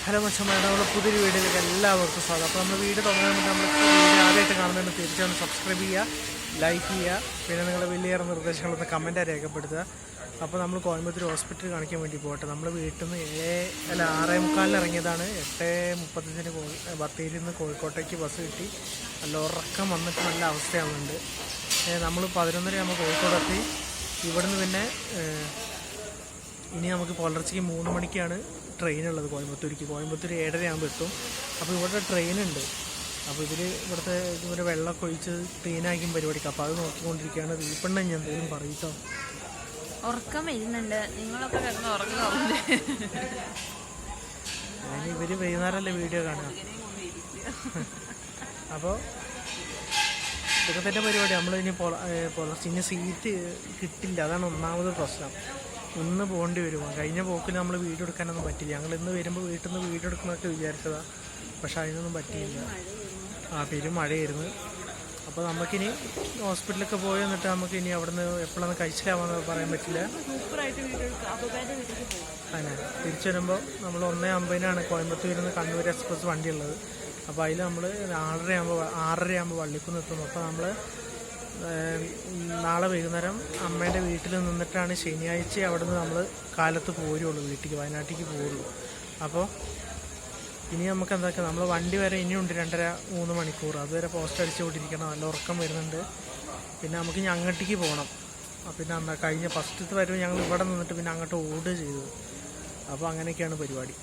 Hello മച്ചന്മാരുടെ നമ്മുടെ പുതിയൊരു വീഡിയോയിലേക്ക് എല്ലാവർക്കും സ്വാഗതം. അപ്പോൾ നമ്മൾ വീഡിയോ തുടങ്ങാൻ വേണ്ടി നമ്മൾ വീഡിയോ ആദ്യമായിട്ട് കാണുന്നതിന് തീർച്ചയായും സബ്സ്ക്രൈബ് ചെയ്യുക, ലൈക്ക് ചെയ്യുക, പിന്നെ നിങ്ങളുടെ വലിയേറെ നിർദ്ദേശങ്ങളൊന്ന് കമൻറ്റായി രേഖപ്പെടുത്തുക. അപ്പോൾ നമ്മൾ കോയമ്പത്തൂർ ഹോസ്പിറ്റലിൽ കാണിക്കാൻ വേണ്ടി പോകട്ടെ. നമ്മൾ വീട്ടിൽ നിന്ന് 6:45 ഇറങ്ങിയതാണ്. 8:35 ബത്തേരിയിൽ നിന്ന് കോഴിക്കോട്ടേക്ക് ബസ് കിട്ടി. നല്ല ഉറക്കം വന്നിട്ട് നല്ല അവസ്ഥയാവുന്നുണ്ട്. നമ്മൾ 11:30 ആകുമ്പോൾ കോഴിക്കോടെത്തി. ഇവിടുന്ന് പിന്നെ ഇനി നമുക്ക് പുലർച്ചയ്ക്ക് 3 മണിക്കാണ് ട്രെയിനുള്ളത് കോയമ്പത്തൂർക്ക്. കോയമ്പത്തൂർ 7:30 ആകുമ്പോൾ എത്തും. അപ്പോൾ ഇവിടെ ട്രെയിനുണ്ട്. അപ്പോൾ ഇവിടുത്തെ വെള്ളമൊക്കെ ഒഴിച്ച് ക്ലീനാക്കും പരിപാടിക്ക്. അപ്പോൾ അത് നോക്കിക്കൊണ്ടിരിക്കുകയാണ്. വീപ്പെണ്ണ ഞാൻ എന്തെങ്കിലും പറയിട്ടോ. ഉറക്കം വരുന്നുണ്ട്, നിങ്ങളൊക്കെ കിടന്ന് ഉറങ്ങുന്നുണ്ട്. അതിന് ഇവർ വൈകുന്നേരമല്ലേ വീഡിയോ കാണുക. അപ്പോൾ ഇതൊക്കെ തന്നെ പരിപാടി. നമ്മളിനി പുലർച്ചെ ഇനി സീറ്റ് കിട്ടില്ല, അതാണ് ഒന്നാമത് പ്രശ്നം. ഇന്ന് പോകേണ്ടി വരുമോ? കഴിഞ്ഞ പോക്കിൽ നമ്മൾ വീഡിയോ എടുക്കാനൊന്നും പറ്റില്ല. ഞങ്ങൾ ഇന്ന് വരുമ്പോൾ വീട്ടിൽ നിന്ന് വീഡിയോ എടുക്കണമെന്നൊക്കെ വിചാരിച്ചതാണ്, പക്ഷെ അതിനൊന്നും പറ്റിയില്ല. പെരും മഴയായിരുന്നു. അപ്പോൾ നമുക്കിനി ഹോസ്പിറ്റലൊക്കെ പോയി എന്നിട്ട് നമുക്കിനി അവിടെ നിന്ന് എപ്പോഴാണ് കഴിച്ചിലാവാന്ന് പറയാൻ പറ്റില്ല. അങ്ങനെ തിരിച്ചു വരുമ്പോൾ നമ്മൾ 1:50 കോയമ്പത്തൂരിൽ നിന്ന് കണ്ണൂർ എക്സ്പ്രസ് വണ്ടി ഉള്ളത്. അപ്പോൾ അതിൽ നമ്മൾ 6:30 വള്ളിക്കുന്ന് എത്തുന്നു. അപ്പോൾ നമ്മൾ നാളെ വൈകുന്നേരം അമ്മേൻ്റെ വീട്ടിൽ നിന്നിട്ടാണ് ശനിയാഴ്ച അവിടെ നിന്ന് നമ്മൾ കാലത്ത് പോരുള്ളൂ, വീട്ടിലേക്ക് വയനാട്ടിലേക്ക് പോരുള്ളൂ. അപ്പോൾ ഇനി നമുക്ക് എന്താക്കുക, നമ്മൾ വണ്ടി വരെ ഇനിയുണ്ട് 2.5-3 മണിക്കൂർ. അതുവരെ പോസ്റ്റ് അടിച്ചുകൊണ്ടിരിക്കണം. നല്ല ഉറക്കം വരുന്നുണ്ട്. പിന്നെ നമുക്ക് ഇനി അങ്ങോട്ടേക്ക് പോകണം. പിന്നെ കഴിഞ്ഞ ഫസ്റ്റത്തെ വരവ് ഞങ്ങൾ ഇവിടെ നിന്നിട്ട് പിന്നെ അങ്ങോട്ട് ഓടുക ചെയ്തത്. അപ്പോൾ അങ്ങനെയൊക്കെയാണ് പരിപാടി.